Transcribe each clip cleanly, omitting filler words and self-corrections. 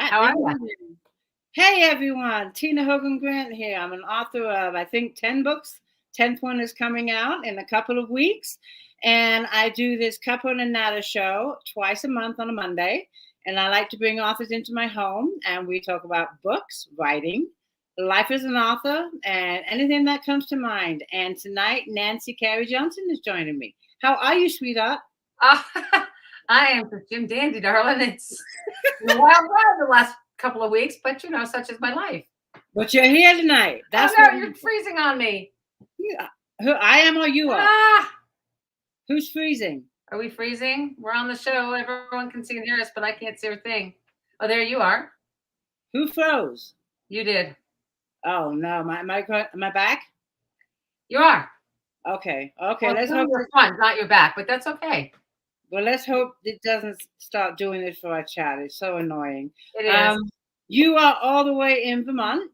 How are you? Hey everyone, Tina Hogan Grant here. I'm an author of, I think, 10 books. 10th one is coming out in a couple of weeks. And I do this Cuppa A Natter show twice a month on a Monday. And I like to bring authors into my home and we talk about books, writing, life as an author, and anything that comes to mind. And tonight, Nancy Carey Johnson is joining me. How are you, sweetheart? I am the Jim Dandy, darling. It's been a wild ride the last couple of weeks, but such is my life. But you're here tonight. That's no, you're freezing on me. Yeah. Who I am or you are? Who's freezing? Are we freezing? We're on the show. Everyone can see and hear us, but I can't see a thing. Oh, there you are. Who froze? You did. Oh no, my back? You are. Okay. Well, let's hope your front, not your back, but that's okay. Well, let's hope it doesn't start doing it for our chat. It's so annoying. It is. You are all the way in Vermont.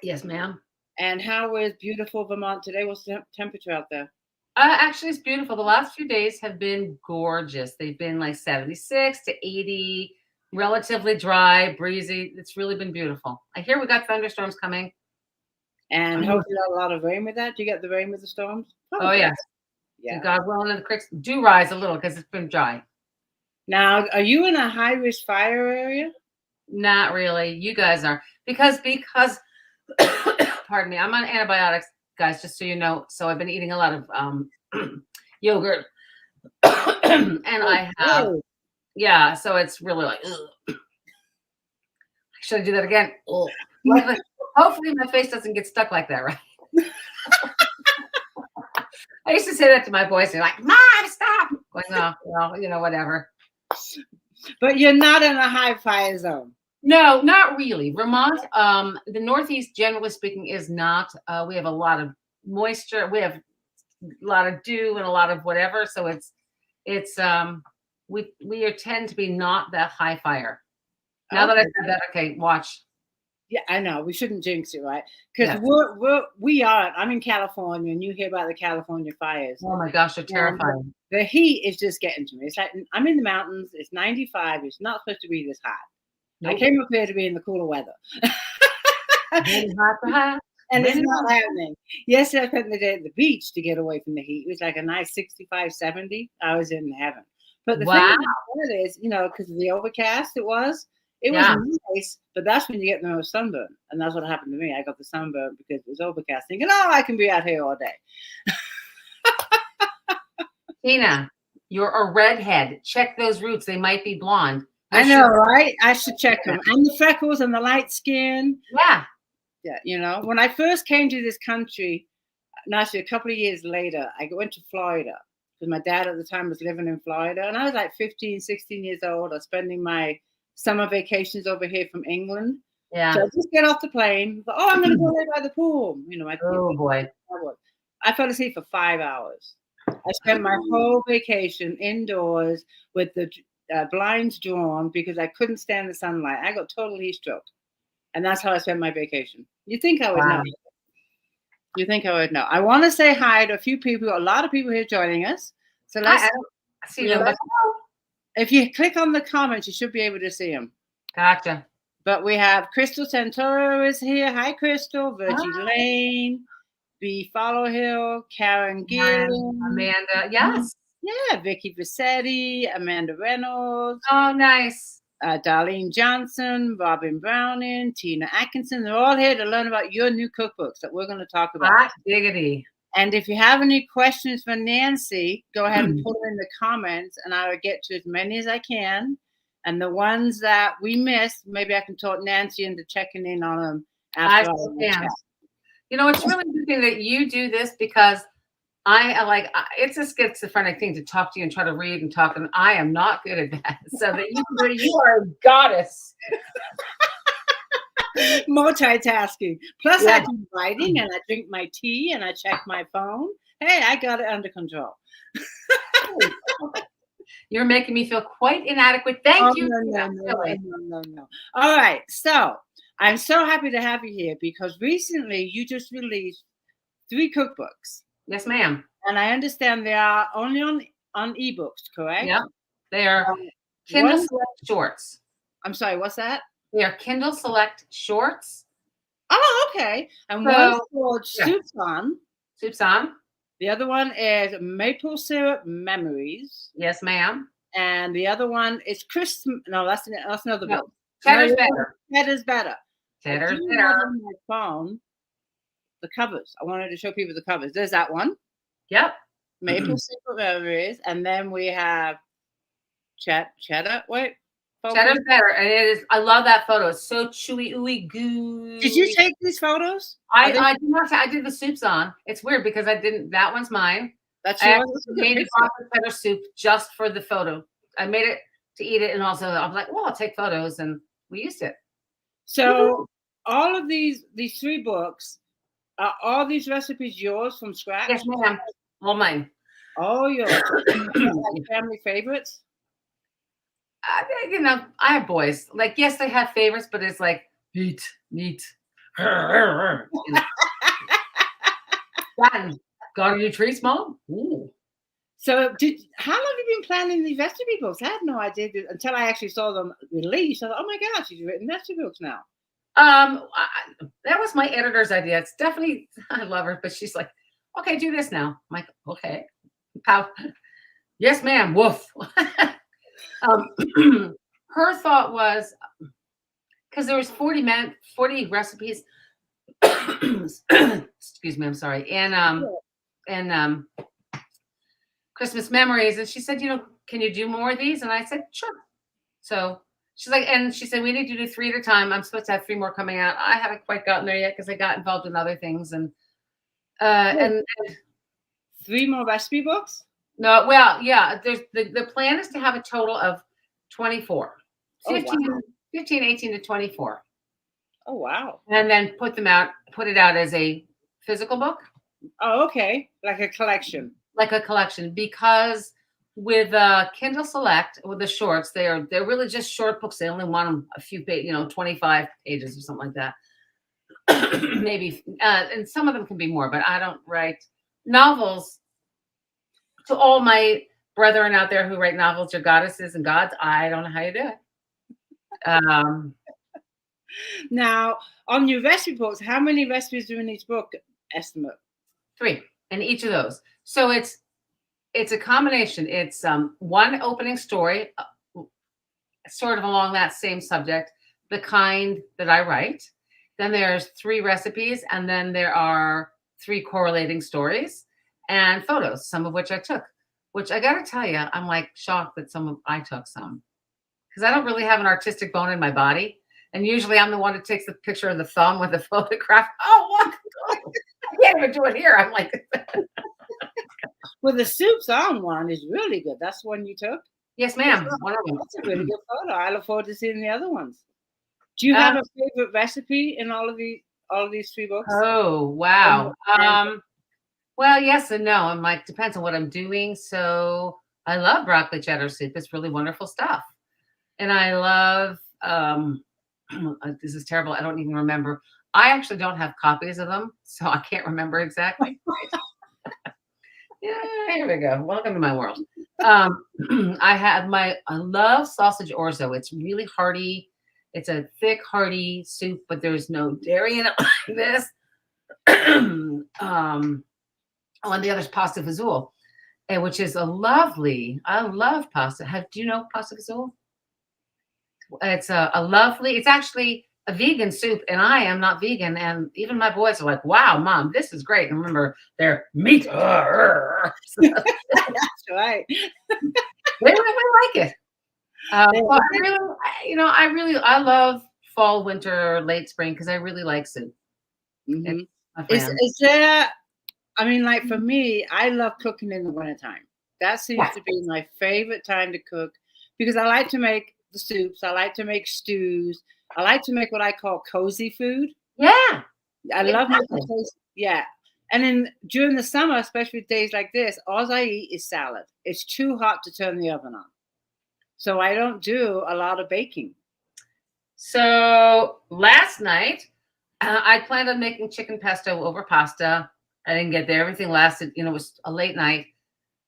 Yes, ma'am. And how is beautiful Vermont today? What's the temperature out there? Actually, it's beautiful. The last few days have been gorgeous. They've been like 76 to 80, relatively dry, breezy. It's really been beautiful. I hear we got thunderstorms coming. And hopefully a lot of rain with that. Do you get the rain with the storms? Oh, yes. Yeah. God willing, and the creeks do rise a little because it's been dry. Now, are you in a high-risk fire area? Not really. You guys are. Because pardon me, I'm on antibiotics, guys, just so you know. So I've been eating a lot of yogurt. And I have, yeah, so it's really like, ugh. Should I do that again? Hopefully my face doesn't get stuck like that, right? I used to say that to my boys. They're like, "Mom, stop!" Going, "No, well, whatever." But you're not in a high fire zone. No, not really. Vermont, the Northeast, generally speaking, is not. We have a lot of moisture. We have a lot of dew and a lot of whatever. So we tend to be not that high fire. Now that I said that, okay, watch. Yeah, I know. We shouldn't jinx it, right? Because we are. I'm in California, and you hear about the California fires. Oh my gosh, they're terrifying. The heat is just getting to me. It's like I'm in the mountains. It's 95. It's not supposed to be this hot. Nope. I came up here to be in the cooler weather. And it's not happening. Yesterday, I spent the day at the beach to get away from the heat. It was like a nice 65, 70. I was in heaven. But the thing about it is, because of the overcast it was nice, but that's when you get the most sunburn. And that's what happened to me. I got the sunburn because it was overcast, thinking, I can be out here all day. Tina, you're a redhead. Check those roots. They might be blonde. I know, right? I should check them. And the freckles and the light skin. Yeah. Yeah, when I first came to this country, actually a couple of years later, I went to Florida because my dad at the time was living in Florida. And I was like 15, 16 years old. I was spending my summer vacations over here from England. Yeah. So I just get off the plane. I'm going to go lay by the pool. Oh, boy. I fell asleep for 5 hours. I spent my whole vacation indoors with the blinds drawn because I couldn't stand the sunlight. I got total heat stroke. And that's how I spent my vacation. You think I would know? You think I would know? I want to say hi to a lot of people here joining us. So let's see them. If you click on the comments, you should be able to see them. Gotcha. But we have Crystal Santoro is here. Hi, Crystal. Virgie Lane, B. Followhill, Karen Gill, Amanda. Yes. Yeah, Vicky Vassetti, Amanda Reynolds. Oh, nice. Darlene Johnson, Robin Browning, Tina Atkinson. They're all here to learn about your new cookbooks that we're going to talk about. Hot diggity. And if you have any questions for Nancy, go ahead and put them in the comments, and I will get to as many as I can. And the ones that we missed, maybe I can talk Nancy into checking in on them after all the chat. It's really interesting that you do this because it's a schizophrenic thing to talk to you and try to read and talk, and I am not good at that. So that you are a goddess. Multitasking. Plus, I do writing and I drink my tea and I check my phone. Hey, I got it under control. You're making me feel quite inadequate. Thank you. No. All right. So I'm so happy to have you here because recently you just released 3 cookbooks. Yes, ma'am. And I understand they are only on ebooks, correct? Yeah. They are Kindle Select Shorts. I'm sorry, what's that? They are Kindle Select shorts. Oh, okay. And one's called Soups On. Soups On. The other one is Maple Syrup Memories. Yes, ma'am. And the other one is Christmas. No, that's another book. Cheddar's Better. Cheddar's Better. Cheddar's I Better. have on my phone the covers. I wanted to show people the covers. There's that one. Yep. Maple Syrup Memories. And then we have Cheddar. Wait. Cheddar's Better. And it is, I love that photo. It's so chewy, ooey, gooey. Did you take these photos? I did the Soups On. It's weird because I didn't, that one's mine. That's I yours. made the broccoli cheddar soup just for the photo. I made it to eat it, and also I'm like, well, I'll take photos, and we used it. So all of these 3 books, are all these recipes yours from scratch? Yes, ma'am. All mine. All yours. Like family favorites? You know, I have boys. Like, yes, they have favorites, but it's like meat. You know. Got any treats, Mom? Ooh. So, how long have you been planning these recipe books? I had no idea until I actually saw them released. I thought, oh my gosh, she's written recipe books now. That was my editor's idea. It's definitely, I love her, but she's like, okay, do this now. I'm like, okay, pow. Yes, ma'am. Woof. Her thought was, because there was 40 recipes. Excuse me, I'm sorry. And Christmas memories. And she said, you know, can you do more of these? And I said, sure. So she's like, and she said, we need to do 3 at a time. I'm supposed to have 3 more coming out. I haven't quite gotten there yet because I got involved in other things. And 3 more recipe books? No, well, yeah, there's the plan is to have a total of 24. 15, 18 to 24. Oh, wow. And then put it out as a physical book. Oh, okay. Like a collection. Because with Kindle Select, with the shorts, they're really just short books. They only want them a few pages, 25 pages or something like that. Maybe, and some of them can be more, but I don't write novels. To all my brethren out there who write novels, your goddesses and gods, I don't know how you do it. Now, on your recipe books, how many recipes do in each book estimate? 3 in each of those. So it's a combination. It's one opening story, sort of along that same subject, the kind that I write. Then there's 3 recipes, and then there are 3 correlating stories and photos, some of which I took. Which I got to tell you, I'm like shocked that I took some, because I don't really have an artistic bone in my body. And usually I'm the one that takes the picture of the thumb with the photograph. Oh, look, I can't even do it here. I'm like, well, the Soups On one is really good. That's one you took? Yes, ma'am. One of them. That's a really good photo. I look forward to seeing the other ones. Do you have a favorite recipe in all of these 3 books? Oh, wow. Well, yes and no. I'm like, depends on what I'm doing. So I love broccoli cheddar soup. It's really wonderful stuff. And I love, this is terrible. I don't even remember. I actually don't have copies of them, so I can't remember exactly. Yeah, here we go. Welcome to my world. I love sausage orzo. It's really hearty. It's a thick, hearty soup, but there's no dairy in it like this. And the other is pasta fazool, which is I love pasta. Do you know pasta fazool? It's it's actually a vegan soup, and I am not vegan. And even my boys are like, wow, Mom, this is great. And remember, they're meat. That's right. They like it. I love fall, winter, late spring, because I really like soup. Mm-hmm. Is there, I mean, like for me, I love cooking in the wintertime. That seems to be my favorite time to cook, because I like to make the soups. I like to make stews. I like to make what I call cozy food. Yeah. I love making cozy. Yeah. And then during the summer, especially days like this, all I eat is salad. It's too hot to turn the oven on. So I don't do a lot of baking. So last night, I planned on making chicken pesto over pasta. I didn't get there. Everything lasted, it was a late night.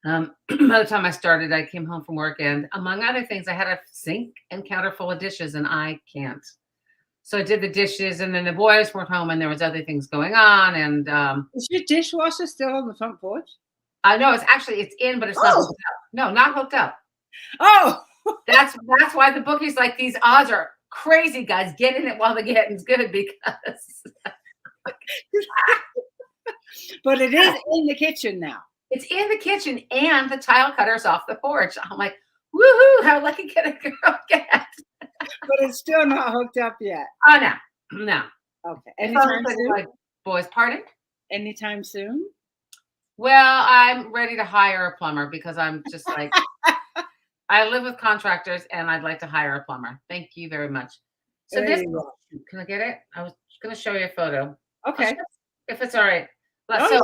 By the time I started, I came home from work, and among other things, I had a sink and counter full of dishes, and I can't. So I did the dishes, and then the boys weren't home, and there was other things going on. And is your dishwasher still on the front porch? I know it's in, but it's not hooked up. No, not hooked up. Oh, that's why the bookie's like, these odds are crazy, guys. Get in it while the getting's good, because. But it is in the kitchen now. It's in the kitchen, and the tile cutter's off the porch. I'm like, woohoo! How lucky can a girl get? But it's still not hooked up yet. Oh no. Okay. Anytime soon? Like, boys, pardon? Anytime soon? Well, I'm ready to hire a plumber because I'm just like, I live with contractors, and I'd like to hire a plumber. Thank you very much. So can I get it? I was going to show you a photo. Okay. If it's all right. So I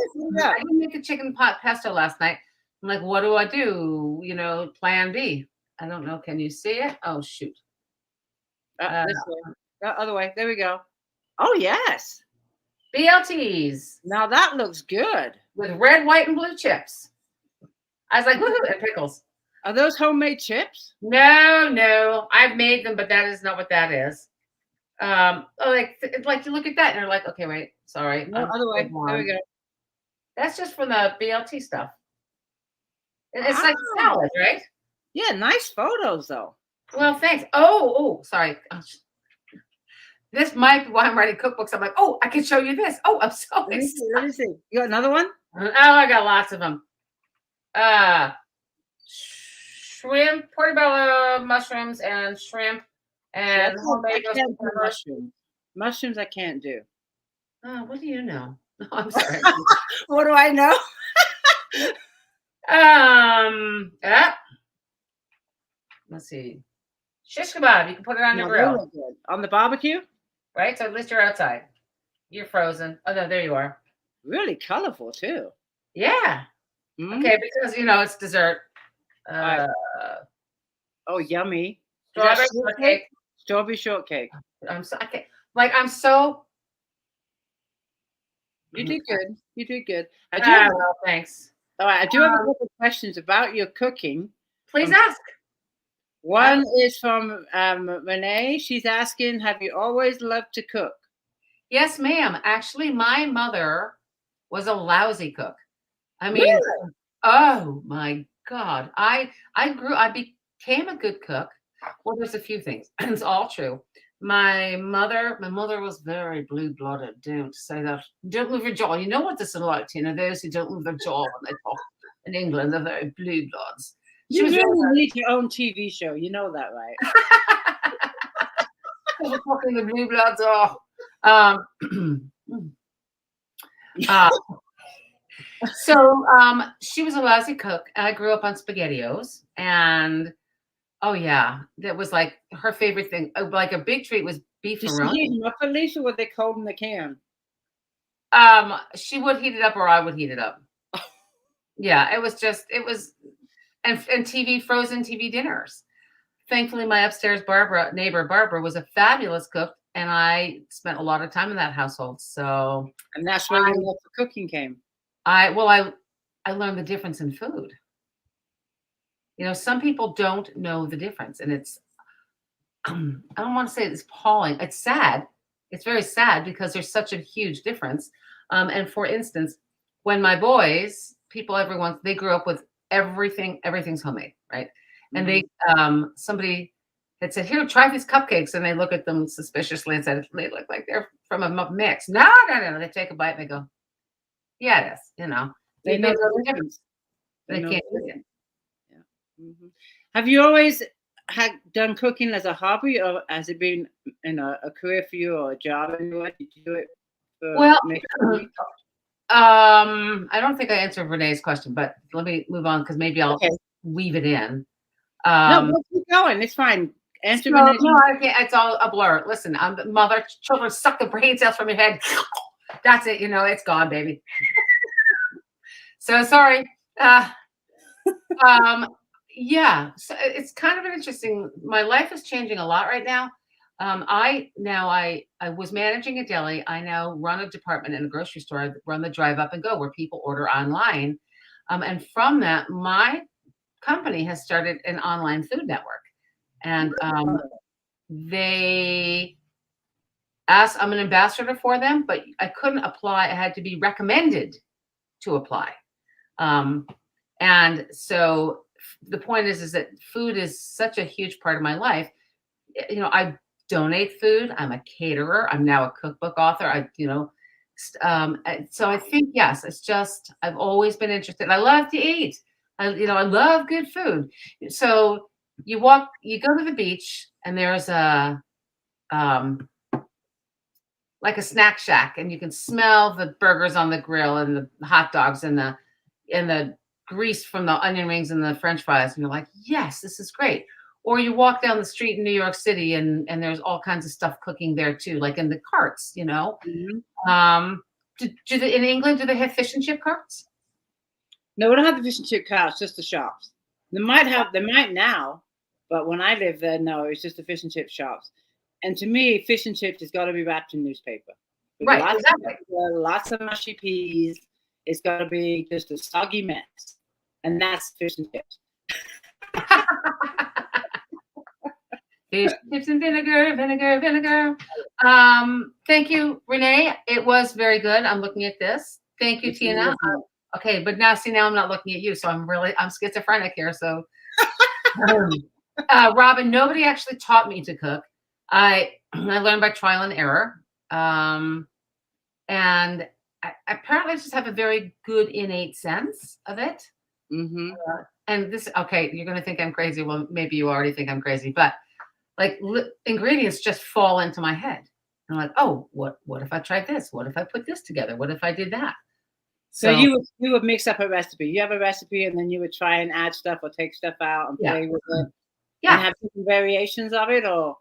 didn't make a chicken pot pesto last night. I'm like, what do I do? Plan B. I don't know. Can you see it? Oh, shoot. This way. The other way. There we go. Oh, yes. BLTs. Now that looks good. With red, white, and blue chips. I was like, woohoo, and pickles. Are those homemade chips? No. I've made them, but that is not what that is. Like you look at that and you're like, okay, wait, sorry. No, other way. There we go. That's just from the BLT stuff. It's like salad, right? Yeah, nice photos though. Well, thanks. Oh, sorry. This might be why I'm writing cookbooks. I'm like, oh, I can show you this. Oh, I'm so excited. Let me see. You got another one? Oh, I got lots of them. Shrimp, portobello mushrooms, and shrimp, and homemade mushrooms. Mushrooms I can't do. Oh, what do you know? Oh, I'm sorry. What do I know? Let's see. Shish kebab. You can put it on your grill. On the barbecue? Right? So at least you're outside. You're frozen. Oh, no, there you are. Really colorful, too. Yeah. Mm-hmm. Okay, because, it's dessert. Oh, yummy. Strawberry shortcake. Strawberry shortcake. I'm so. You did good. You did good. Well, thanks. All right, I do have a couple of questions about your cooking. Please ask. One is from Renee. She's asking, have you always loved to cook? Yes, ma'am. Actually, my mother was a lousy cook. I mean, really? Oh my God. I became a good cook. Well, there's a few things. It's all true. My mother was very blue-blooded. Don't say that. Don't move your jaw. You know what this is like, Tina? Those who don't move their jaw when they talk in England, they're very blue-bloods. You really need your own TV show. You know that, right? We're talking the blue bloods. So she was a lousy cook. I grew up on SpaghettiOs, and oh yeah, that was like her favorite thing. Like a big treat was beef. Did she heat them up at least, or were they cold in the can? She would heat it up, or I would heat it up. Yeah, it was. And frozen TV dinners. Thankfully, my upstairs neighbor Barbara was a fabulous cook, and I spent a lot of time in that household. So, and that's where your love for cooking came. I learned the difference in food. Some people don't know the difference, and it's I don't want to say it's appalling. It's sad. It's very sad because there's such a huge difference. And for instance, when my boys, they grew up with everything's homemade, right? And they somebody had said, here, try these cupcakes, and they look at them suspiciously and said, they look like they're from a mix. No, they take a bite and they go, yeah, it is. They know the difference. They can't do it. Yeah. Mm-hmm. Have you always done cooking as a hobby, or has it been a career for you or a job? Did you do it for I don't think I answered Renee's question, but let me move on because maybe I'll weave it in. No, we'll keep going. It's fine. Answer Renee's. No, I can't. It's all a blur. Listen, I'm the mother. Children suck the brain cells from your head. That's it. It's gone, baby. So sorry. Yeah. So it's kind of an interesting. My life is changing a lot right now. I was managing a deli. I now run a department in a grocery store. I run the Drive Up and Go, where people order online. And from that, my company has started an online food network. And they asked. I'm an ambassador for them, but I couldn't apply. I had to be recommended to apply. And so the point is that food is such a huge part of my life. I donate food. I'm a caterer. I'm now a cookbook author. So I think, yes, it's just, I've always been interested. I love to eat. I love good food. So you go to the beach and there's like a snack shack, and you can smell the burgers on the grill and the hot dogs and the grease from the onion rings and the French fries. And you're like, yes, this is great. Or you walk down the street in New York City and there's all kinds of stuff cooking there too, like in the carts, Mm-hmm. In England, do they have fish and chip carts? No, we don't have the fish and chip carts, just the shops. They might now, but when I lived there, no, it's just the fish and chip shops. And to me, fish and chips has got to be wrapped in newspaper. Right, exactly. Lots of mushy peas. It's got to be just a soggy mess. And that's fish and chips. Fish, chips, and vinegar. Thank you, Renee. It was very good. I'm looking at this. Thank you, Tina. Okay, but now I'm not looking at you, so I'm schizophrenic here. So, Robin, nobody actually taught me to cook. I learned by trial and error, and I apparently just have a very good innate sense of it. Mm-hmm. And you're going to think I'm crazy. Well, maybe you already think I'm crazy, but like ingredients just fall into my head. I'm like, oh, what if I tried this? What if I put this together? What if I did that? So you would mix up a recipe. You have a recipe, and then you would try and add stuff or take stuff out and play with it. Yeah. And have different variations of it, or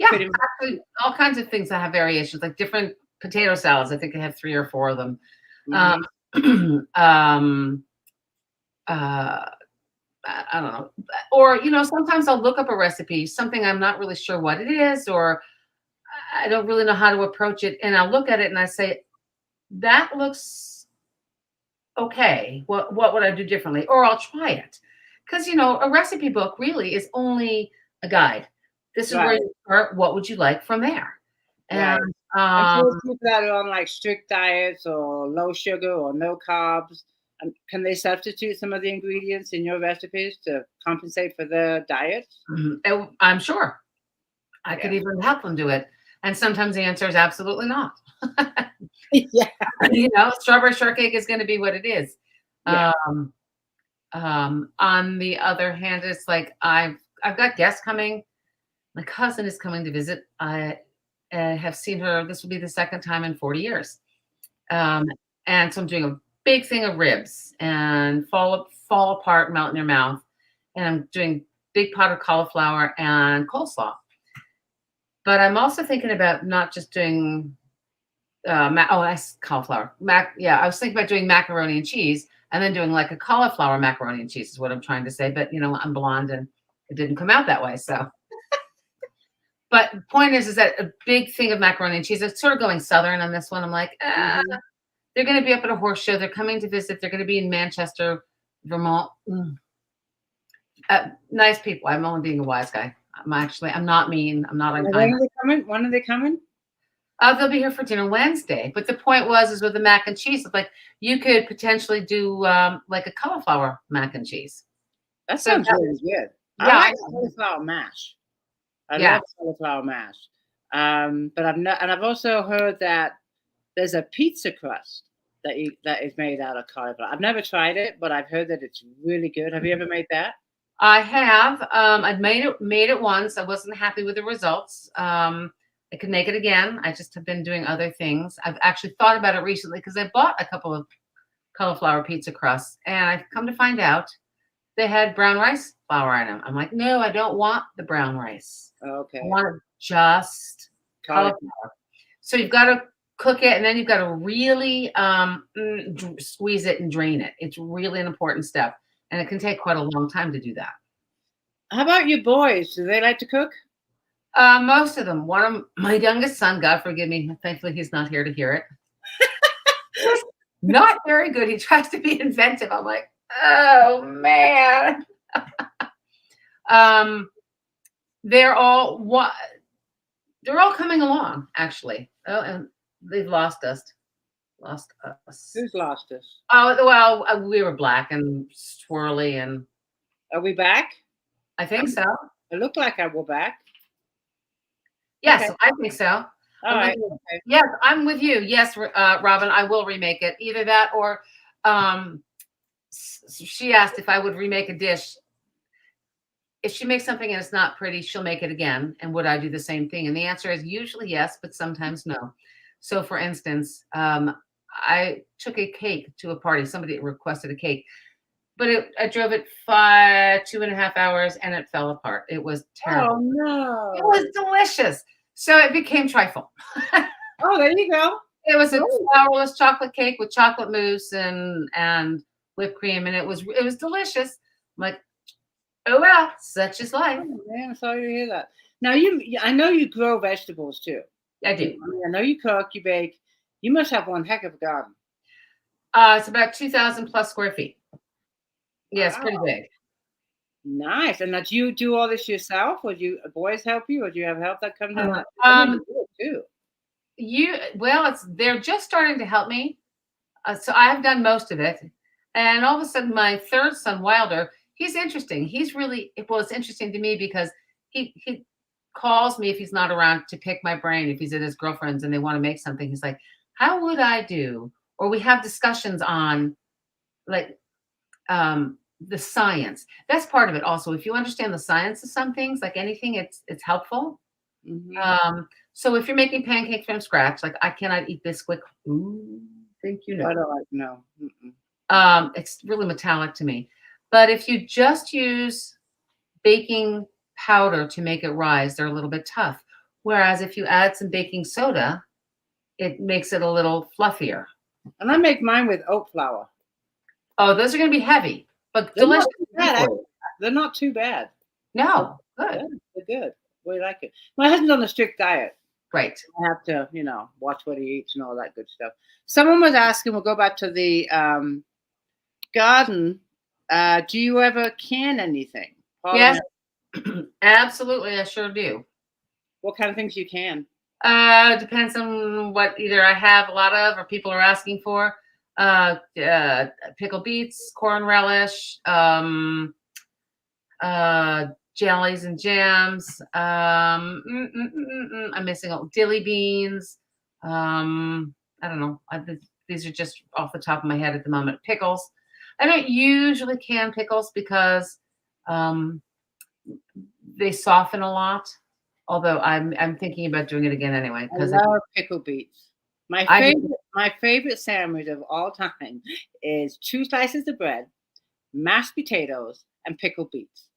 actually, all kinds of things that have variations, like different potato salads. I think I have 3 or 4 of them. Mm-hmm. I don't know. Or, sometimes I'll look up a recipe, something I'm not really sure what it is, or I don't really know how to approach it. And I'll look at it and I say, that looks okay. What would I do differently? Or I'll try it. Because, a recipe book really is only a guide. This is where you start. What would you like from there? And people that are on like strict diets or low sugar or no carbs, can they substitute some of the ingredients in your recipes to compensate for their diet? Mm-hmm. I'm sure. I could even help them do it. And sometimes the answer is absolutely not. Yeah. Strawberry shortcake is going to be what it is. Yeah. On the other hand, it's like I've got guests coming. My cousin is coming to visit. I have seen her. This will be the second time in 40 years. And so I'm doing a big thing of ribs and fall apart, melt in your mouth. And I'm doing big pot of cauliflower and coleslaw. But I'm also thinking about not just doing cauliflower. I was thinking about doing macaroni and cheese and then doing like a cauliflower macaroni and cheese is what I'm trying to say. But, I'm blonde and it didn't come out that way. So, but the point is that a big thing of macaroni and cheese, it's sort of going Southern on this one. I'm like, they're going to be up at a horse show. They're coming to visit. They're going to be in Manchester, Vermont. Nice people. I'm only being a wise guy. I'm not mean. I'm not unkind. When are they coming? They'll be here for dinner Wednesday. But the point is with the mac and cheese, like you could potentially do like a cauliflower mac and cheese. That sounds really good. Yeah, I like cauliflower mash. I love cauliflower mash. But I've also heard that there's a pizza crust that is made out of cauliflower. I've never tried it, but I've heard that it's really good. Have you ever made that? I have. I've made it once. I wasn't happy with the results. I could make it again. I just have been doing other things. I've actually thought about it recently because I bought a couple of cauliflower pizza crusts, and I've come to find out they had brown rice flour in them. I'm like, no, I don't want the brown rice. Okay. I want just cauliflower. So you've got to cook it, and then you've got to really squeeze it and drain it. It's really an important step, and it can take quite a long time to do that. How about your boys? Do they like to cook? Most of them. One of my youngest son, God forgive me, thankfully he's not here to hear it. Not very good. He tries to be inventive. I'm like, oh man. They're all They're all coming along, actually. Oh, and they've lost us. Lost us. Who's lost us? Oh, well, we were black and swirly, and Are we back? I think so. It looked like we're back. Yes, Okay. I think so. All right. Okay. Yes, I'm with you. Yes, Robin, I will remake it. Either that or she asked if I would remake a dish. If she makes something and it's not pretty, she'll make it again. And would I do the same thing? And the answer is usually yes, but sometimes no. So for instance, I took a cake to a party. Somebody requested a cake, but I drove it 2.5 hours and it fell apart. It was terrible. Oh, no. It was delicious. So it became trifle. Oh, there you go. It was a flourless chocolate cake with chocolate mousse and whipped cream, and it was delicious. I'm like, oh well, such is life. Oh, man, I'm sorry to hear that. Now I know you grow vegetables too. I do. I know you cook, you bake. You must have one heck of a garden. It's about 2,000 plus square feet. Yeah, it's pretty big. Nice. And now, do you do all this yourself, or do boys help you, or do you have help that comes in? Too. They're just starting to help me. So I've done most of it. And all of a sudden, my third son, Wilder, he's interesting. It's interesting to me because he calls me if he's not around to pick my brain. If he's at his girlfriend's and they want to make something, he's like, how would I do? Or we have discussions on like the science. That's part of it also. If you understand the science of some things, like anything, it's helpful. Mm-hmm. So if you're making pancakes from scratch, like I cannot eat Bisquick. Ooh, thank you. No. I don't like no. It's really metallic to me. But if you just use baking powder to make it rise, they're a little bit tough. Whereas if you add some baking soda, it makes it a little fluffier. And I make mine with oat flour. Oh, those are going to be heavy, but delicious. They're not too bad. No, good. Yeah, they're good. We like it. My husband's on a strict diet. Right. I have to, watch what he eats and all that good stuff. Someone was asking, we'll go back to the garden. Do you ever can anything? Yes, absolutely. I sure do. What kind of things you can? Depends on what either I have a lot of or people are asking for. Pickled beets, corn relish, jellies and jams. I'm missing dilly beans. I don't know. These are just off the top of my head at the moment. Pickles. I don't usually can pickles because they soften a lot. Although I'm thinking about doing it again anyway. I love pickled beets. My favorite sandwich of all time is 2 slices of bread, mashed potatoes, and pickled beets.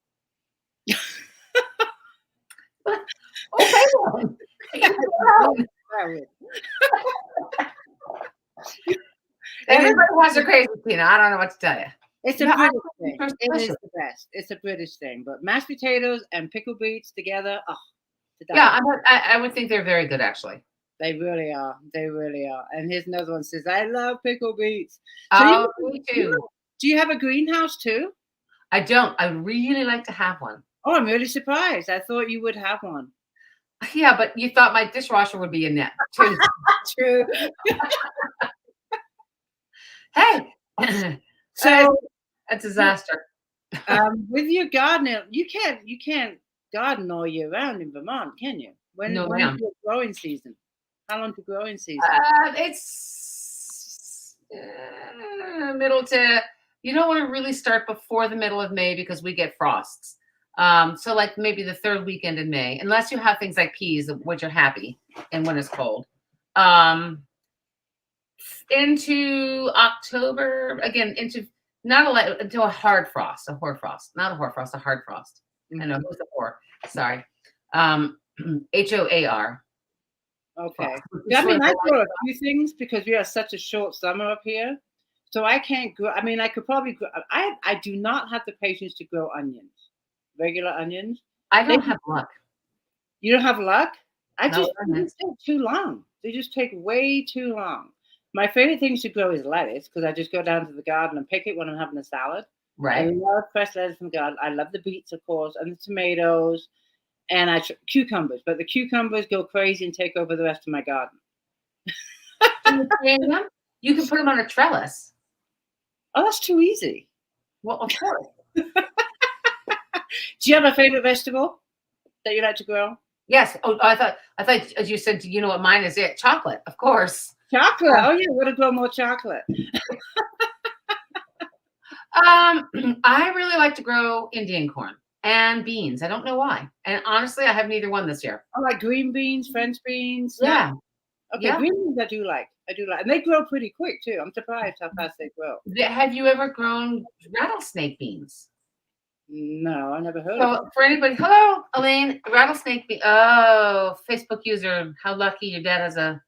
Everybody has a crazy peanut. I don't know what to tell you. It's a British thing. It is the best. It's a British thing. But mashed potatoes and pickled beets together, yeah, I would think they're very good, actually. They really are. They really are. And here's another one says, I love pickled beets. So me too. Do you have a greenhouse too? I don't. I really like to have one. Oh, I'm really surprised. I thought you would have one. Yeah, but you thought my dishwasher would be in there too. True. Hey. So a disaster. With your gardening, you can't garden all year round in Vermont, can you? When is your growing season? How long's the growing season? It's middle to. You don't want to really start before the middle of May because we get frosts. So like maybe the third weekend in May, unless you have things like peas, which are happy, and when it's cold. Into October again, until a hard frost, a hoarfrost, not a hoarfrost, a hard frost. Mm-hmm. I know who's the hoar. Sorry, HOAR. Okay. I mean, I grow a few things because we have such a short summer up here, so I can't grow. I mean, I could probably grow. I do not have the patience to grow onions, regular onions. I don't have luck. You don't have luck? They just take too long. They just take way too long. My favorite things to grow is lettuce because I just go down to the garden and pick it when I'm having a salad. Right. I love fresh lettuce from the garden. I love the beets, of course, and the tomatoes. and cucumbers, but the cucumbers go crazy and take over the rest of my garden. You can put them on a trellis. Oh, that's too easy. Well, of course. Do you have a favorite vegetable that you like to grow? Yes. Oh, I thought as you said, you know what mine is? It chocolate, of course. Chocolate. Oh yeah, we're gonna grow more chocolate. I really like to grow Indian corn and beans. I don't know why. And honestly, I have neither one this year. I like green beans, French beans. Yeah. Okay, yeah. Green beans I do like, and they grow pretty quick too. I'm surprised how fast they grow. Have you ever grown rattlesnake beans? No, I never heard of it. For anybody, hello, Elaine, rattlesnake bean. Oh, Facebook user, how lucky your dad has a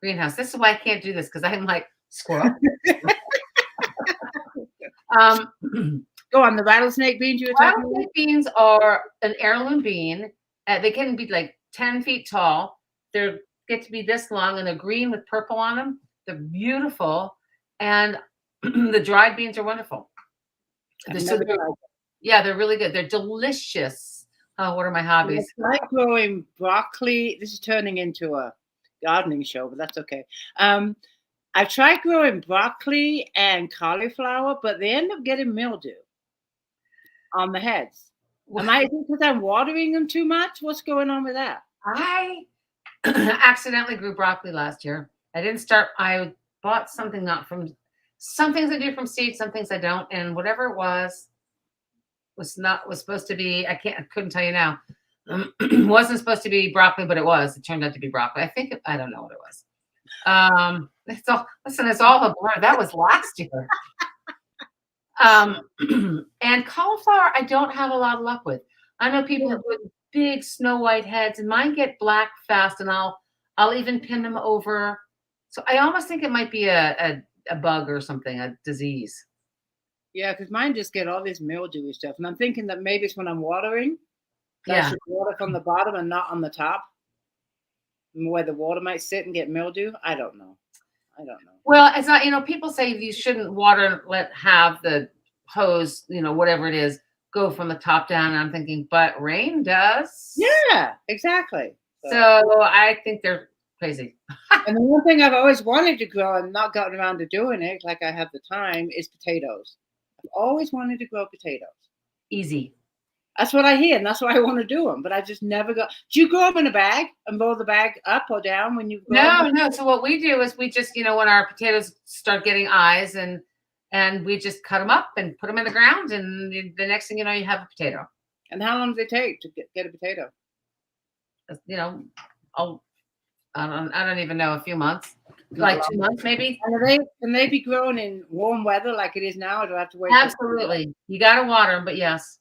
greenhouse. This is why I can't do this because I'm like squirrel. Go on, the rattlesnake beans you were talking about? Rattlesnake beans are an heirloom bean. They can be like 10 feet tall. They get to be this long, and they're green with purple on them. They're beautiful, and the dried beans are wonderful. Yeah, they're really good. They're delicious. Oh, what are my hobbies? It's like growing broccoli. This is turning into a gardening show, but that's okay. I've tried growing broccoli and cauliflower, but they end up getting mildew on the heads. Am I because I'm watering them too much? What's going on with that? I accidentally grew broccoli last year. I didn't start. I bought something not from. Some things I do from seeds, some things I don't, and whatever it was supposed to be. I couldn't tell you now. Wasn't supposed to be broccoli, but it was. It turned out to be broccoli. I don't know what it was. It's all a blur. That was last year. And cauliflower, I don't have a lot of luck with. I know people with big snow white heads, and mine get black fast, and I'll even pin them over. So I almost think it might be a bug or something, a disease. Yeah, because mine just get all this mildewy stuff, and I'm thinking that maybe it's when I'm watering. I should water from the bottom and not on the top, where the water might sit and get mildew. I don't know. Well, it's not, people say you shouldn't water, have the hose, whatever it is, go from the top down. And I'm thinking, but rain does. Yeah, exactly. So I think they're crazy. And the one thing I've always wanted to grow and not gotten around to doing it, like I have the time, is potatoes. I've always wanted to grow potatoes. Easy. That's what I hear, and that's why I want to do them. But I just never go. Do you grow them in a bag and roll the bag up or down when you grow them? No. So what we do is we just, when our potatoes start getting eyes, and we just cut them up and put them in the ground, and the next thing you know, you have a potato. And how long does it take to get a potato? I don't even know, a few months, like 2 months maybe. And can they be grown in warm weather like it is now, or do I have to wait? Absolutely, you got to water them, but yes.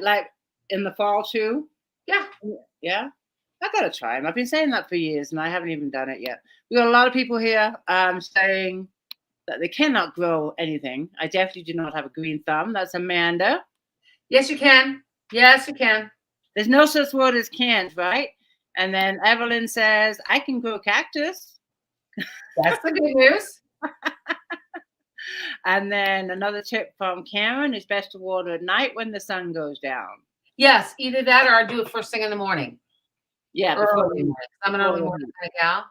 Like in the fall too? Yeah. I gotta try them. I've been saying that for years, and I haven't even done it yet. We got a lot of people here saying that they cannot grow anything. I definitely do not have a green thumb. That's Amanda. Yes, you can. Yes, you can. There's no such word as can't, right? And then Evelyn says, I can grow cactus. That's the good news. And then another tip from Karen is best to water at night when the sun goes down. Yes, either that or I do it first thing in the morning. Yeah, early morning. I'm an early morning kind of gal.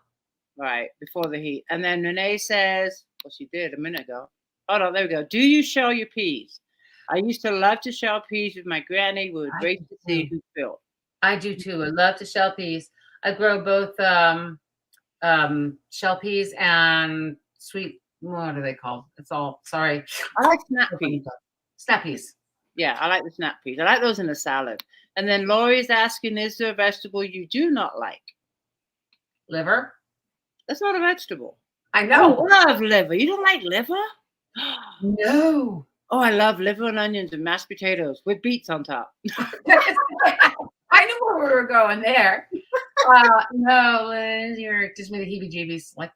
Right, before the heat. And then Renee says, well, she did a minute ago. Oh, no, there we go. Do you shell your peas? I used to love to shell peas with my granny. It was great to see who filled. I do too. I love to shell peas. I grow both shell peas and sweet. What are they called? Sorry. I like snap peas. Snap peas. Yeah, I like the snap peas. I like those in a salad. And then Lori is asking, is there a vegetable you do not like? Liver. That's not a vegetable. I know. I love liver. You don't like liver? No. Oh, I love liver and onions and mashed potatoes with beets on top. I knew where we were going there. No, Liz, you're just me the heebie-jeebies. Like,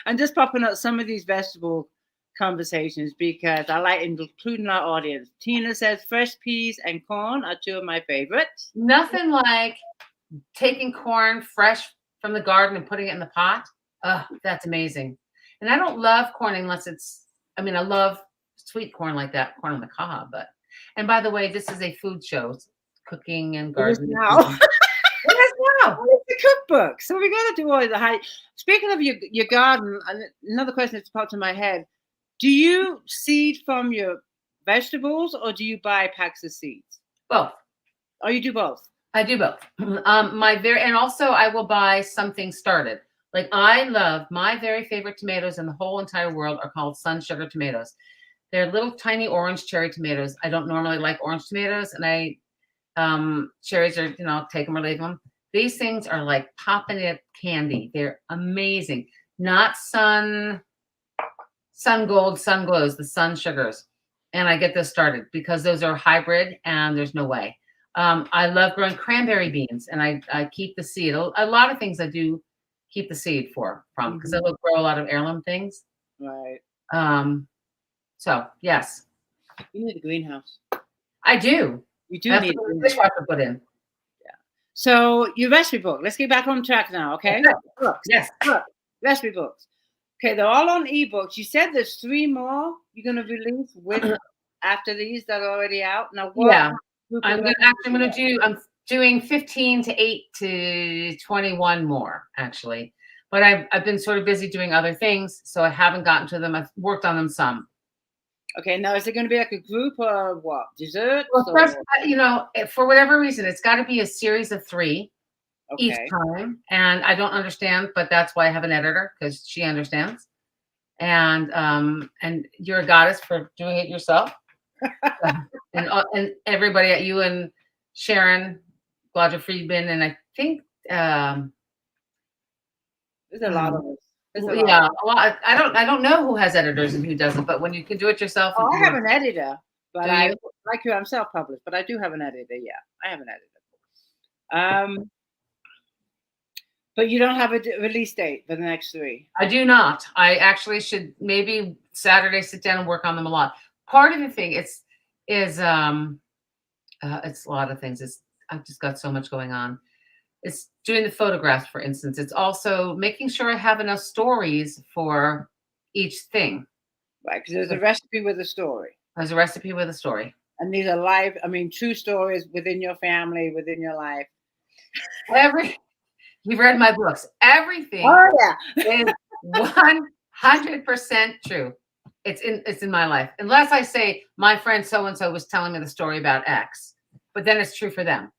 I'm just popping up some of these vegetable conversations because I like including our audience. Tina says fresh peas and corn are two of my favorites. Nothing like taking corn fresh from the garden and putting it in the pot. Oh, that's amazing. And I don't love corn unless I love sweet corn like that, corn on the cob, but And by the way, this is a food show. It's cooking and It is gardening. now. It is now. It's the cookbook. So we got to do all the high. Speaking of your garden, another question that's popped in my head. Do you seed from your vegetables or do you buy packs of seeds? Both. Oh, you do both? I do both. And also I will buy something started. Like my very favorite tomatoes in the whole entire world are called Sun Sugar tomatoes. They're little tiny orange cherry tomatoes. I don't normally like orange tomatoes, and cherries are, take them or leave them. These things are like popping it candy. They're amazing. Not sun gold, sun glows, the Sun Sugars. And I get those started because those are hybrid and there's no way. I love growing cranberry beans, and I keep the seed. A lot of things I do keep the seed from because I will grow a lot of heirloom things. Right. So yes. You need a greenhouse. I do. You do need a dishwasher put in. Yeah. So your recipe book. Let's get back on track now, okay? Books. Yes. Look, recipe books. Okay, they're all on ebooks. You said there's 3 more you're going to release with after these that are already out. Now, what? Yeah, I'm doing 15 to 8 to 21 more actually, but I've been sort of busy doing other things, so I haven't gotten to them. I've worked on them some. Okay, now is it going to be like a group or what? Dessert? Well, first, for whatever reason, it's got to be a series of 3 each time, and I don't understand, but that's why I have an editor, because she understands. And you're a goddess for doing it yourself. and everybody at you and Sharon, Gladra Friedman, and I think there's a lot of us. Yeah, a lot. I don't know who has editors and who doesn't, but when you can do it yourself. Oh, I have an editor, but I'm self-published, but I do have an editor. Yeah, I have an editor. But you don't have a release date for the next 3. I do not. I actually should maybe Saturday sit down and work on them a lot. Part of the thing it's a lot of things. I've just got so much going on. It's doing the photographs, for instance. It's also making sure I have enough stories for each thing. Right, because there's a recipe with a story. There's a recipe with a story. And these are true stories within your family, within your life. You've read my books. Everything is 100% true. It's in my life. Unless I say my friend so-and-so was telling me the story about X, but then it's true for them.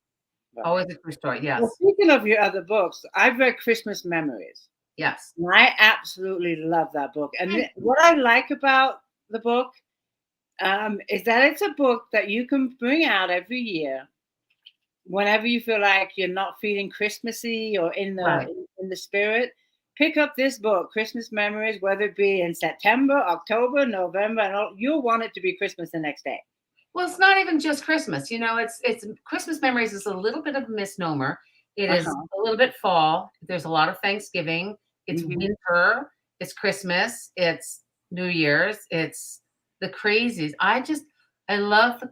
Right. Always a true story, yes. Well, speaking of your other books, I've read Christmas Memories. Yes. And I absolutely love that book. And what I like about the book is that it's a book that you can bring out every year whenever you feel like you're not feeling Christmassy or in the spirit. Pick up this book, Christmas Memories, whether it be in September, October, November, and you'll want it to be Christmas the next day. Well, it's not even just Christmas. It's Christmas Memories is a little bit of a misnomer. It is a little bit fall. There's a lot of Thanksgiving. It's winter. It's Christmas. It's New Year's. It's the crazies. I love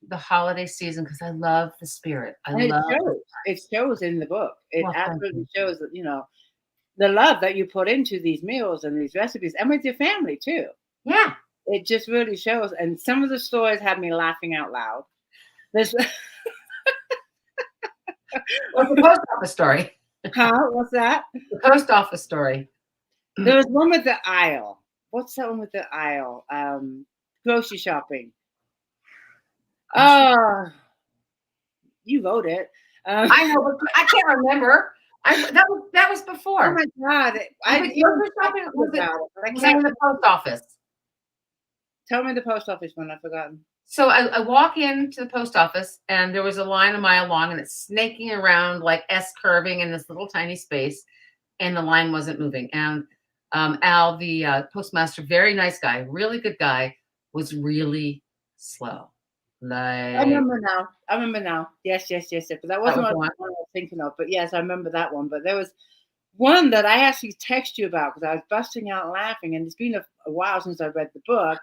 the holiday season because I love the spirit. It shows in the book. It absolutely shows that, the love that you put into these meals and these recipes, and with your family too. Yeah. It just really shows. And some of the stories had me laughing out loud. What's the post office story? What's that? The post office story. There was one with the aisle. What's that one with the aisle? Grocery shopping. You wrote it. I know, but I can't remember. That was before. Oh my God! I was in the post office. Tell me the post office one. I've forgotten. So I walk into the post office, and there was a line a mile long, and it's snaking around like S curving in this little tiny space, and the line wasn't moving. And Al, the postmaster, very nice guy, really good guy, was really slow. I remember now. Yes. But that wasn't what I was thinking of. But yes, I remember that one. But there was one that I actually texted you about because I was busting out laughing, and it's been a while since I read the book.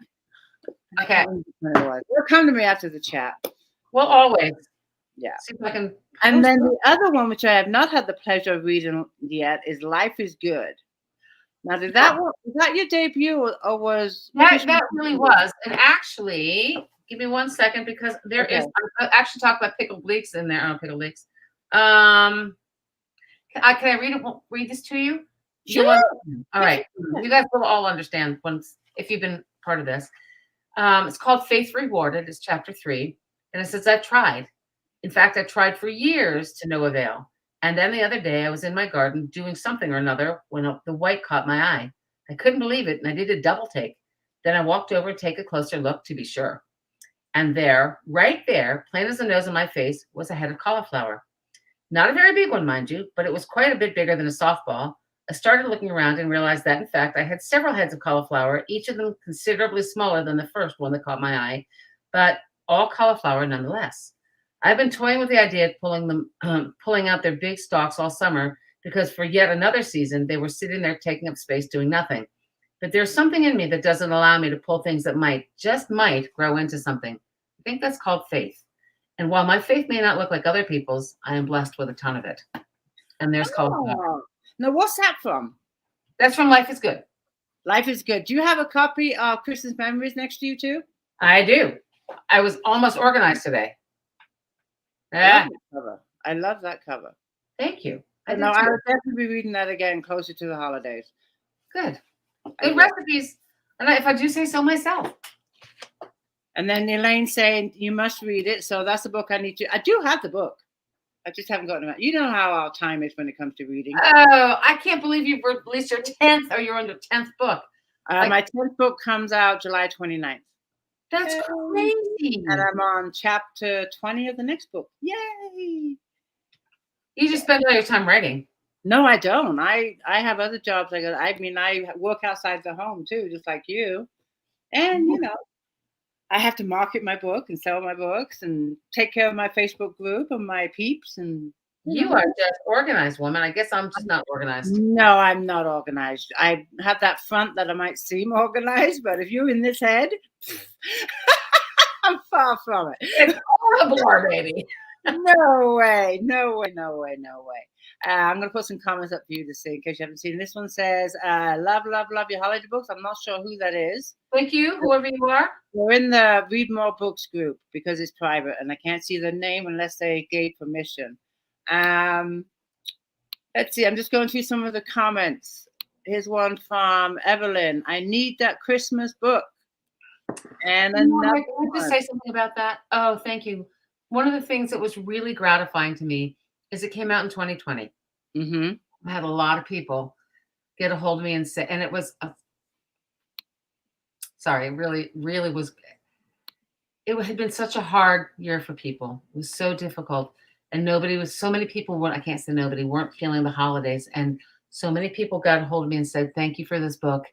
Okay. It'll come to me after the chat. Well, always. Yeah. See if I can. And then the other one, which I have not had the pleasure of reading yet, is Life is Good. Now, was that your debut or was that really was? And actually, Give me 1 second because there is. I actually talk about pickled leeks in there. Oh, pickled leeks. Can I read this to you? Sure. All right. You guys will all understand once if you've been part of this. It's called Faith Rewarded. It's chapter 3. And it says, I've tried. In fact, I tried for years to no avail. And then the other day I was in my garden doing something or another when the white caught my eye. I couldn't believe it, and I did a double take. Then I walked over to take a closer look to be sure. And there, right there, plain as the nose on my face, was a head of cauliflower. Not a very big one, mind you, but it was quite a bit bigger than a softball. I started looking around and realized that, in fact, I had several heads of cauliflower, each of them considerably smaller than the first one that caught my eye, but all cauliflower nonetheless. I've been toying with the idea of pulling out their big stalks all summer because for yet another season, they were sitting there taking up space doing nothing. But there's something in me that doesn't allow me to pull things that just might grow into something. I think that's called faith. And while my faith may not look like other people's, I am blessed with a ton of it. And there's cauliflower. Now, what's that from? That's from Life is Good. Life is Good. Do you have a copy of Christmas Memories next to you too? I do. I was almost organized today. Yeah. I love that cover. Thank you. I will definitely be reading that again closer to the holidays. Good. Good recipes. And if I do say so myself. And then Elaine saying you must read it. So that's the book I need to. I do have the book. I just haven't gotten it. You know how our time is when it comes to reading. Oh, I can't believe you've released your 10th or you're on your 10th book. My 10th book comes out July 29th. That's crazy. And I'm on chapter 20 of the next book. Yay! You just spend all your time writing. No, I don't. I have other jobs. I work outside the home too, just like you. And, I have to market my book and sell my books and take care of my Facebook group and my peeps. And you are just organized, woman. I guess I'm just not organized. No, I'm not organized. I have that front that I might seem organized, but if you're in this head, I'm far from it. It's horrible, baby. No way. I'm going to put some comments up for you to see in case you haven't seen. This one says, love your holiday books. I'm not sure who that is. Thank you, whoever you are. We're in the Read More Books group because it's private and I can't see the name unless they gave permission. Let's see. I'm just going through some of the comments. Here's one from Evelyn. I need that Christmas book. And another Can I just say something about that? Oh, thank you. One of the things that was really gratifying to me is it came out in 2020. Mm-hmm. I had a lot of people get a hold of me and say, and it was, it really was, it had been such a hard year for people. It was so difficult. And so many people weren't feeling the holidays. And so many people got a hold of me and said, thank you for this book.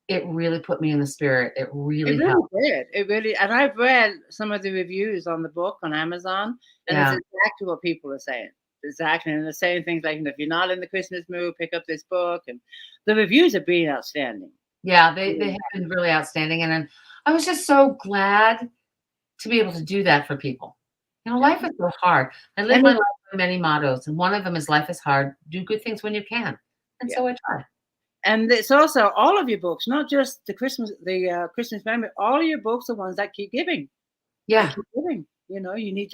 It really put me in the spirit. It really helped. It really, and I've read some of the reviews on the book on Amazon, and it's exactly what people are saying. Exactly, and they're saying things like, if you're not in the Christmas mood, pick up this book, and the reviews have been outstanding. Yeah, they have been really outstanding, and I was just so glad to be able to do that for people. Life is so hard. I live my life with many mottos, and one of them is life is hard. Do good things when you can, and so I try. And it's also all of your books, not just the Christmas memory. All of your books are ones that keep giving. Yeah, keep giving. You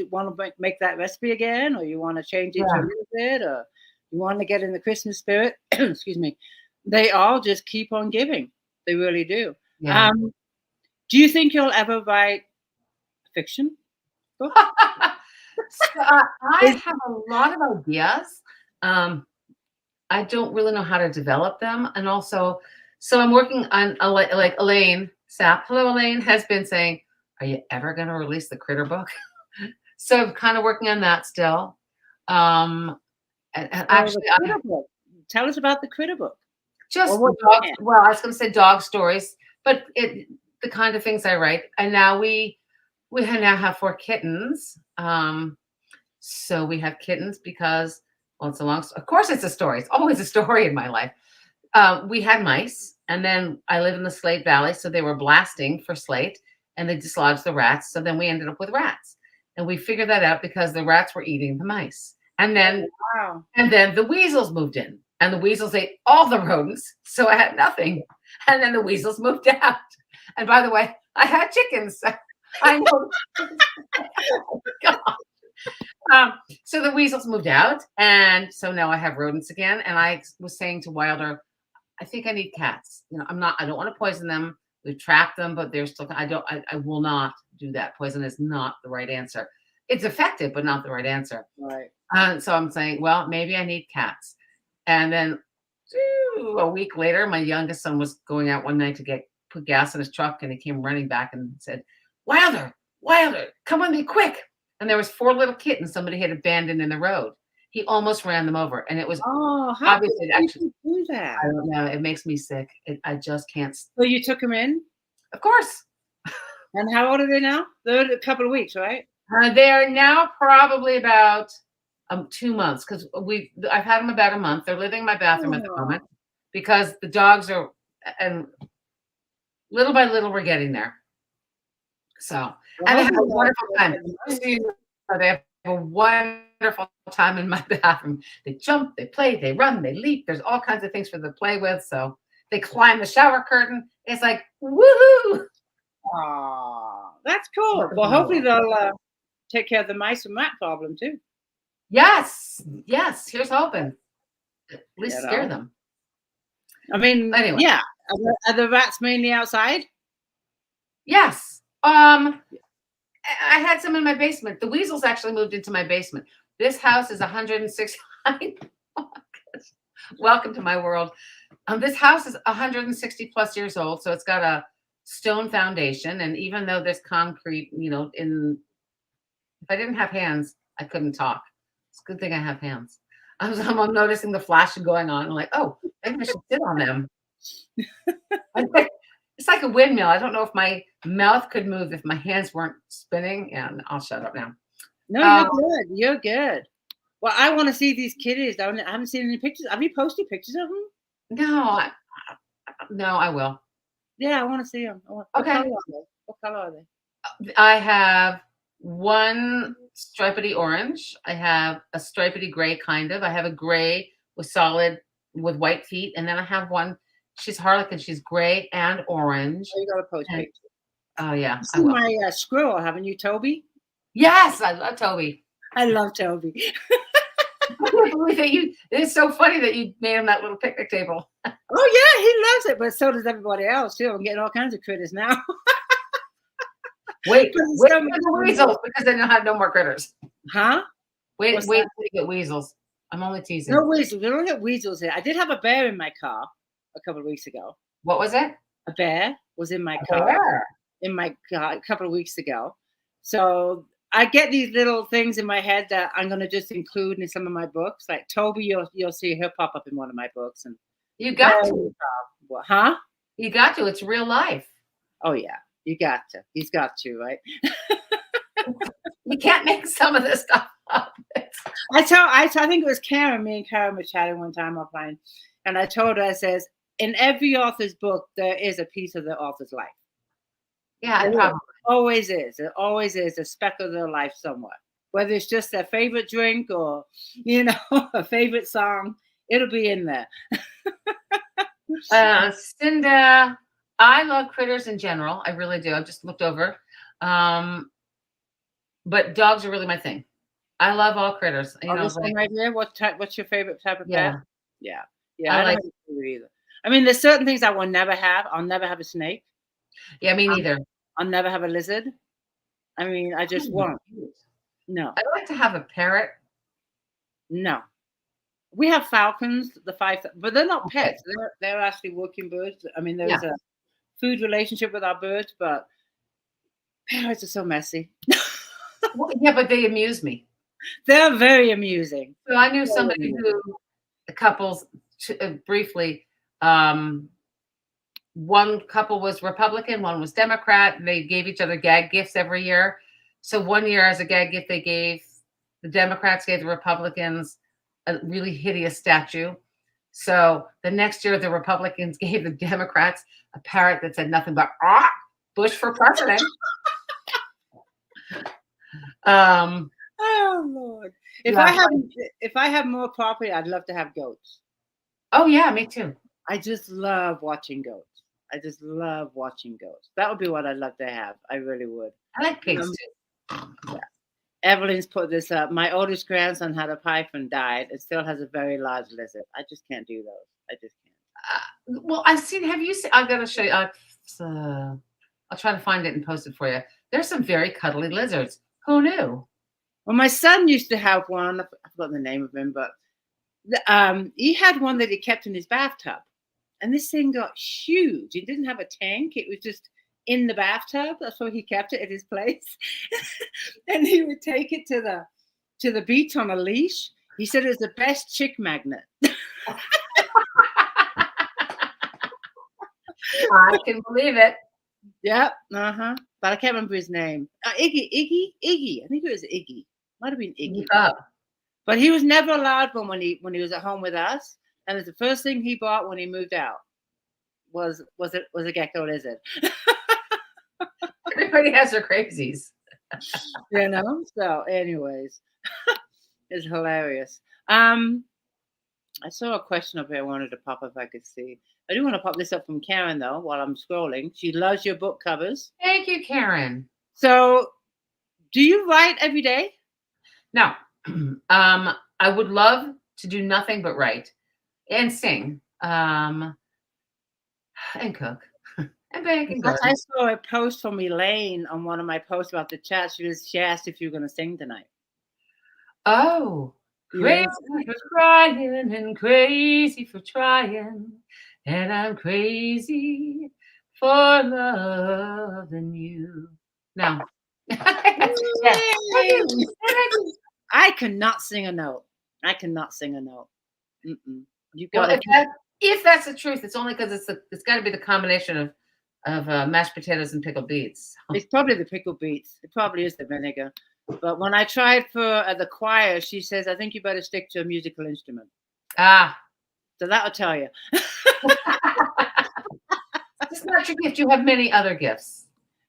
want to make that recipe again, or you want to change it a little bit, or you want to get in the Christmas spirit. Excuse me. They all just keep on giving. They really do. Yeah. Do you think you'll ever write fiction book? I have a lot of ideas. I don't really know how to develop them. And also, so I'm working on, like Elaine Sapp. Hello, Elaine, has been saying, are you ever going to release the Critter book? So I'm kind of working on that still. And actually, tell us about the Critter book. Just I was going to say dog stories, but the kind of things I write. And now we now have 4 kittens. So we have kittens because, it's a long story. Of course, it's a story. It's always a story in my life. We had mice, and then I live in the Slate Valley, so they were blasting for slate, and they dislodged the rats. So then we ended up with rats, and we figured that out because the rats were eating the mice. And then, the weasels moved in, and the weasels ate all the rodents, so I had nothing. And then the weasels moved out. And by the way, I had chickens. I know. So the weasels moved out, and so now I have rodents again. And I was saying to Wilder, I think I need cats. I don't want to poison them. We've trapped them, but they're still, I will not do that. Poison is not the right answer. It's effective, but not the right answer. Right. So I'm saying, well, maybe I need cats. And then a week later, my youngest son was going out one night to put gas in his truck, and he came running back and said, Wilder, come with me quick. And there was 4 little kittens somebody had abandoned in the road. He almost ran them over, and it was how obviously did you do that? I don't know. It makes me sick. I just can't. So you took them in? Of course. And how old are they now? They're a couple of weeks, right? They are now probably about 2 months, because I've had them about a month. They're living in my bathroom at the moment because the dogs are, and little by little we're getting there. So and they have a wonderful time. They have a wonderful time in my bathroom. They jump, they play, they run, they leap. There's all kinds of things for them to play with. So they climb the shower curtain. It's like woohoo! Oh, that's cool. Well, hopefully they'll take care of the mice and rat problem too. Yes. Here's hoping. At least scare them. I mean, anyway. Yeah. Are the rats mainly outside? Yes. I had some in my basement. The weasels actually moved into my basement. This house is 106. Welcome to my world. This house is 160 plus years old, so it's got a stone foundation. And even though there's concrete, if I didn't have hands, I couldn't talk. It's a good thing I have hands. I'm noticing the flashing going on. I'm like, oh, maybe I should sit on them. It's like a windmill. I don't know if my mouth could move if my hands weren't spinning. And I'll shut up now. No, you're good. You're good. Well, I want to see these kitties. I haven't seen any pictures. Have you posted pictures of them? No, I will. Yeah, I want to see them. Okay. What color are they? I have one stripedy orange. I have a stripedy gray, kind of. I have a gray with white feet. And then I have one. She's harlequin. She's gray and orange. Oh, you got to post pictures. Oh, yeah. You've seen my squirrel, haven't you, Toby? Yes, I love Toby. I love Toby. I can't believe that it's so funny that you made him that little picnic table. Oh, yeah, he loves it, but so does everybody else, too. I'm getting all kinds of critters now. Wait for the weasels, because they don't have no more critters. Huh? Wait till you get weasels. I'm only teasing. No weasels. We don't get weasels here. I did have a bear in my car a couple of weeks ago. What was it? A bear was in my car. In my car a couple of weeks ago. So I get these little things in my head that I'm going to just include in some of my books. Like Toby, you'll see her pop up in one of my books. And you got to. Huh? You got to. It's real life. Oh, yeah. You got to. He's got to, right? You can't make some of this stuff up. I think it was Karen. Me and Karen were chatting one time offline. And I told her, I says, in every author's book, there is a piece of the author's life. Yeah, it probably always is. It always is a speck of their life somewhere. Whether it's just their favorite drink or, a favorite song, it'll be in there. Cinda, I love critters in general. I really do. I've just looked over. But dogs are really my thing. I love all critters. This one right here. What's your favorite type of pet? Yeah. I like it either. I mean, there's certain things I will never have. I'll never have a snake. Yeah, me neither. I'll never have a lizard. I mean, I just won't. No. I'd like to have a parrot. No. We have falcons, but they're not pets. They're actually working birds. I mean, there's a food relationship with our birds, but parrots are so messy. Well, yeah, but they amuse me. They're very amusing. So I knew somebody couples briefly. One couple was Republican, one was Democrat. They gave each other gag gifts every year. So one year as a gag gift, the Democrats gave the Republicans a really hideous statue. So the next year, the Republicans gave the Democrats a parrot that said nothing but Bush for president. Oh Lord! If I have more property, I'd love to have goats. Oh yeah, me too. I just love watching goats. I just love watching ghosts. That would be what I'd love to have. I really would. I like pigs too. Yeah. Evelyn's put this up. My oldest grandson had a python, died. It still has a very large lizard. I just can't do those. I just can't. Well, I've seen. Have you seen? I've got to show you. I'll try to find it and post it for you. There's some very cuddly lizards. Who knew? Well, my son used to have one. I forgot the name of him, but he had one that he kept in his bathtub, and this thing got huge. It didn't have a tank. It was just in the bathtub. That's where he kept it at his place. And he would take it to the beach on a leash. He said it was the best chick magnet. I can believe it. Yep. But I can't remember his name. Iggy. I think it was Iggy. Might have been Iggy. But he was never allowed one when he was at home with us. And it's the first thing he bought when he moved out was a gecko lizard. Everybody has their crazies. So anyways, it's hilarious. I saw a question up here I wanted to pop if I could see. I do want to pop this up from Karen, though, while I'm scrolling. She loves your book covers. Thank you, Karen. So, do you write every day? No. I would love to do nothing but write and sing and cook and bake and I saw a post from Elaine on one of my posts about the chat. She asked if you were going to sing tonight. Oh, crazy for crying and crazy for trying. And I'm crazy for loving you. No. I cannot sing a note. You've got if that's the truth, it's only because it's got to be the combination of mashed potatoes and pickled beets. It's probably the pickled beets. It probably is the vinegar. But when I tried for the choir, she says, I think you better stick to a musical instrument. So that'll tell you. It's not your gift. You have many other gifts.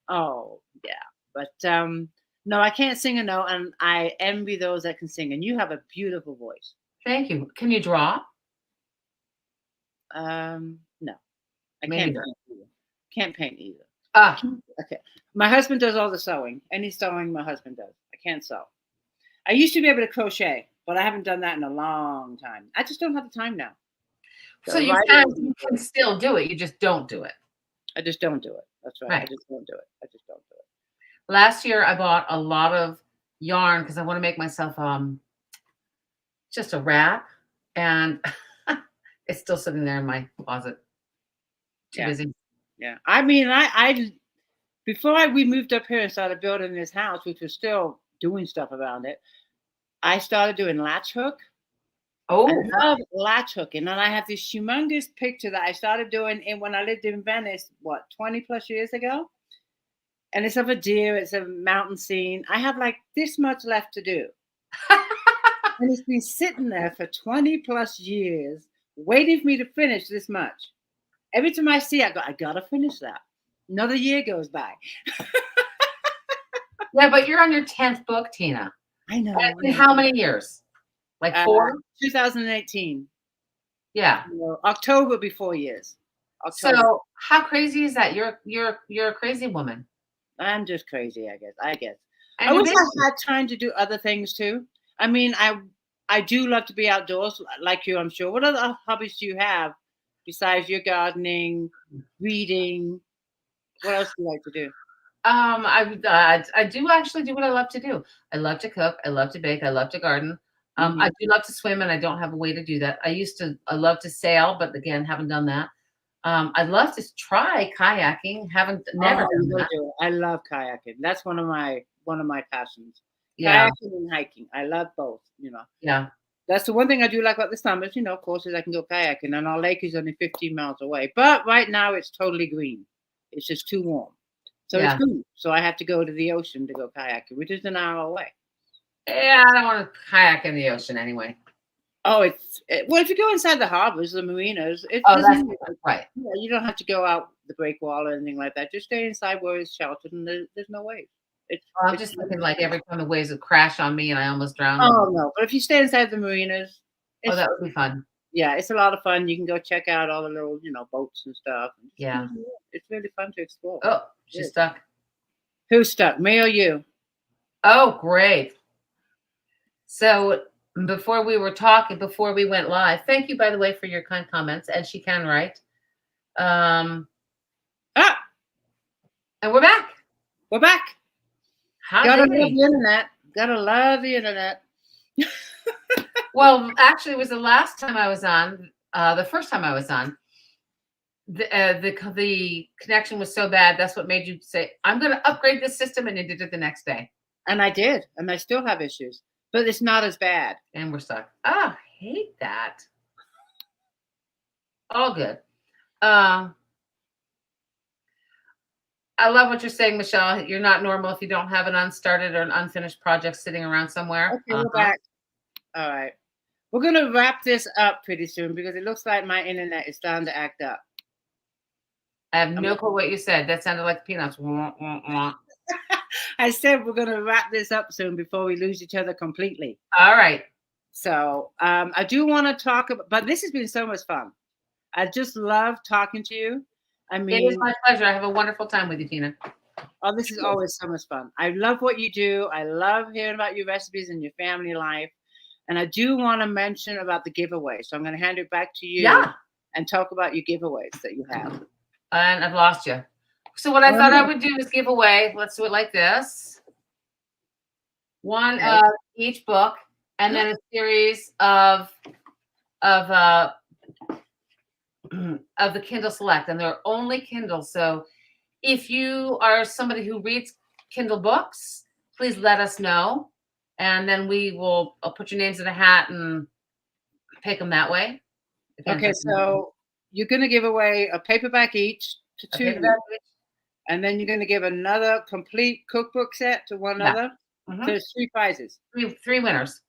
Oh, yeah. But no, I can't sing a note, and I envy those that can sing. And you have a beautiful voice. Thank you. Can you draw? No. I can't paint either. Okay. My husband does all the sewing. Any sewing my husband does. I can't sew. I used to be able to crochet, but I haven't done that in a long time. I just don't have the time now. So you can still do it. You just don't do it. I just don't do it. That's right. I just don't do it. Last year, I bought a lot of yarn because I want to make myself just a wrap, and it's still sitting there in my closet. Too busy. Yeah. I mean, I before we moved up here and started building this house, which was still doing stuff around it, I started doing latch hook. Oh, I love latch hooking. And I have this humongous picture that I started doing when I lived in Venice, 20 plus years ago? And it's of a deer. It's a mountain scene. I have like this much left to do. And it's been sitting there for 20 plus years, waiting for me to finish this much. Every time I see it, I got to finish that. Another year goes by. Yeah, but you're on your 10th book, Tina. I know. In how many years? Like 4? 2018. Yeah. October be 4 years. October. So how crazy is that? You're a crazy woman. I'm just crazy, I guess. I wish I had time to do other things too. I mean, I do love to be outdoors, like you, I'm sure. What other hobbies do you have besides your gardening, reading? What else do you like to do? I do actually do what I love to do. I love to cook. I love to bake. I love to garden. I do love to swim, and I don't have a way to do that. I love to sail, but again, haven't done that. I'd love to try kayaking. Never done that. I love kayaking. That's one of my passions. Yeah. Kayaking and hiking. I love both, Yeah. That's the one thing I do like about the summers, of course, is I can go kayaking, and our lake is only 15 miles away. But right now it's totally green. It's just too warm. So it's green. So I have to go to the ocean to go kayaking, which is an hour away. Yeah, I don't want to kayak in the ocean anyway. Oh, well, if you go inside the harbors, the marinas, that's right. Yeah, you don't have to go out the break wall or anything like that. Just stay inside where it's sheltered, and there's no waves. I'm just thinking like every time the waves would crash on me and I almost drown. Oh no! But if you stay inside the marinas, that would be fun. Yeah, it's a lot of fun. You can go check out all the little, boats and stuff. Yeah. It's really fun to explore. Oh, she's stuck. Who's stuck? Me or you? Oh, great. So before we went live, thank you, by the way, for your kind comments. And she can write. And we're back. We're back. Gotta love the internet. Gotta love the internet. Well, actually, it was the last time I was on. The first time I was on, the connection was so bad. That's what made you say, "I'm going to upgrade this system," and you did it the next day. And I did, and I still have issues, but it's not as bad. And we're stuck. Oh, I hate that. All good. I love what you're saying, Michelle. You're not normal if you don't have an unstarted or an unfinished project sitting around somewhere. Okay, we're back. All right. We're going to wrap this up pretty soon because it looks like my internet is starting to act up. I have no clue what you said. That sounded like peanuts. I said we're going to wrap this up soon before we lose each other completely. All right. So I do want to talk about, but this has been so much fun. I just love talking to you. I mean, it is my pleasure. I have a wonderful time with you, Tina. Oh, this is always so much fun. I love what you do. I love hearing about your recipes and your family life. And I do want to mention about the giveaway. So I'm going to hand it back to you and talk about your giveaways that you have. And I've lost you. So what I thought I would do is give away, let's do it like this. One of each book, and then a series of the Kindle Select. And they're only Kindle. So if you are somebody who reads Kindle books, please let us know. And then I'll put your names in a hat and pick them that way. Okay, so you're going to give away a paperback each to two. And then you're going to give another complete cookbook set to one other. So there's 3 prizes. Three winners.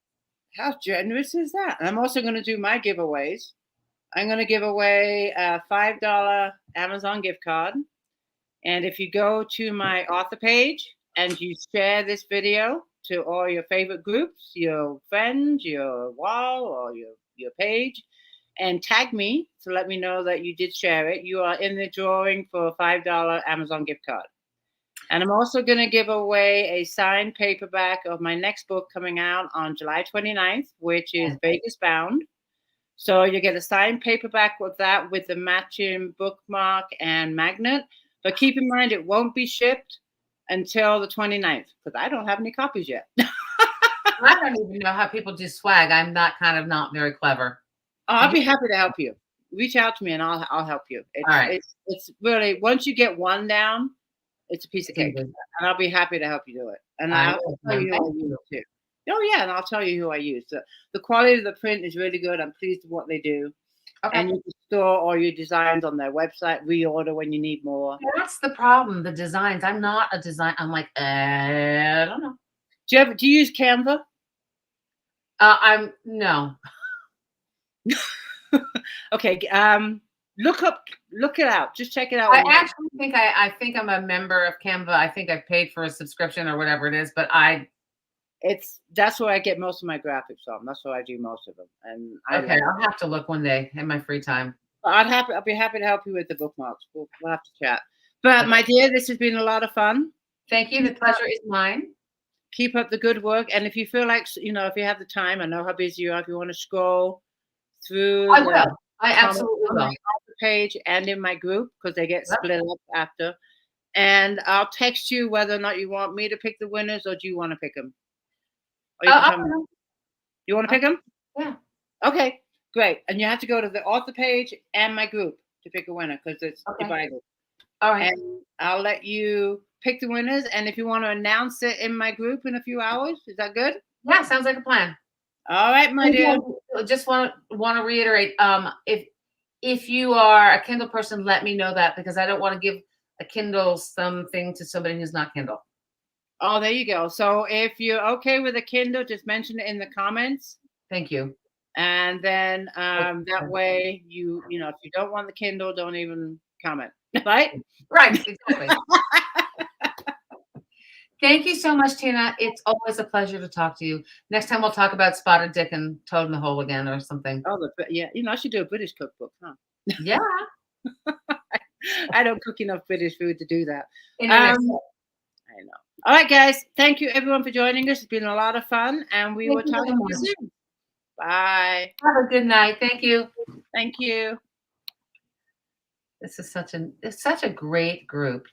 How generous is that? And I'm also going to do my giveaways. I'm going to give away a $5 Amazon gift card. And if you go to my author page and you share this video to all your favorite groups, your friends, your wall, or your page, and tag me to let me know that you did share it, you are in the drawing for a $5 Amazon gift card. And I'm also going to give away a signed paperback of my next book coming out on July 29th, which is Vegas Bound. So you get a signed paperback with that, with the matching bookmark and magnet. But keep in mind, it won't be shipped until the 29th because I don't have any copies yet. I don't even know how people do swag. I'm not very clever. Oh, I'll be happy to help you. Reach out to me and I'll help you. All right. It's really, once you get one down, it's a piece of cake. And I'll be happy to help you do it. And I'll tell you who I use too. Oh yeah, and I'll tell you who I use. The quality of the print is really good. I'm pleased with what they do. Okay. And you can store all your designs on their website, reorder when you need more. That's the problem, the designs. I'm not a design. I'm like, I don't know. Do you use Canva? No. Okay. Look it out. Just check it out. I actually think I think I'm a member of Canva. I think I've paid for a subscription or whatever it is, but that's where I get most of my graphics from. That's where I do most of them. And I'll have to look one day in my free time. I'll be happy to help you with the bookmarks. We'll have to chat. But my dear, this has been a lot of fun. Thank you. The pleasure is mine. Keep up the good work. And if you feel like, if you have the time, I know how busy you are. If you want to scroll through, I will. I absolutely will. On my page and in my group because they get split up after. And I'll text you whether or not you want me to pick the winners or do you want to pick them? You want to pick them? Yeah. Okay, great. And you have to go to the author page and my group to pick a winner because it's divided. All right. And I'll let you pick the winners. And if you want to announce it in my group in a few hours, is that good? Yeah, sounds like a plan. All right, my dear. Just want to reiterate. If you are a Kindle person, let me know that because I don't want to give a Kindle something to somebody who's not Kindle. Oh, there you go. So if you're okay with a Kindle, just mention it in the comments. Thank you. And then that way, if you don't want the Kindle, don't even comment. Right? Right. Exactly. Thank you so much, Tina. It's always a pleasure to talk to you. Next time we'll talk about Spotted Dick and Toad in the Hole again or something. Oh, yeah. I should do a British cookbook, huh? Yeah. I don't cook enough British food to do that. I know. All right, guys. Thank you, everyone, for joining us. It's been a lot of fun, and we will talk to you soon. Bye. Have a good night. Thank you. Thank you. This is such a great group,